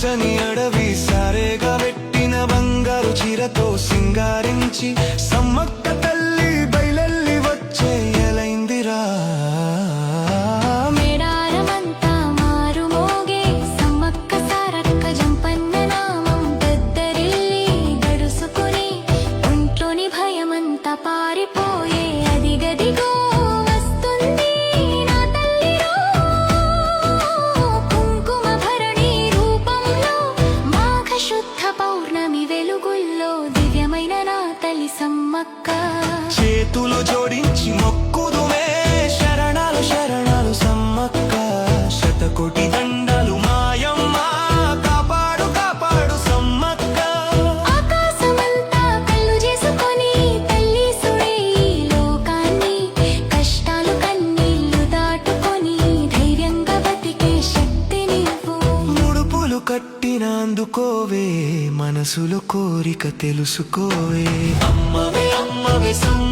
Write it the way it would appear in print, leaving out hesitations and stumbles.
పచ్చని అడవి సారేగా పెట్టిన బంగారు చీరతో సింగారించి సమ్మక్క తల్లి బయలెల్లి వచ్చే ఎలైందిరా. మేడారమంతా మారుమోగే సమ్మక్క సారక్క జంపన్న నామం పెద్దరిల్లి గడుసుకుని ఒంట్లోని భయమంతా పారిపోయే అదిగదిగో వస్తుంది నా తల్లిరో. కుంకుమ భరణి రూపంలో మాఘ శుద్ధ పౌర్ణమి వెలుగుల్లో దివ్యమైన నా తల్లి సమ్మక్క. చేతులు జోడించి మొక్కుదుమే శరణాలు శరణాలు సమ్మక్క. శతకోటి దండాలు మాయమ్మ కాపాడు కాపాడు సమ్మక్క. ఆకాశమంతా కళ్ళు చేసుకొని తల్లి సుడే ఈ లోకాన్ని కష్టాలు కన్నీళ్లు దాటుకొని ధైర్యంగా బతికే శక్తి నీవు. ముడుపులు కట్టిన అందుకోవే మనసులో కోరిక తెలుసుకోవే. అమ్మవే అమ్మవే సమ్మ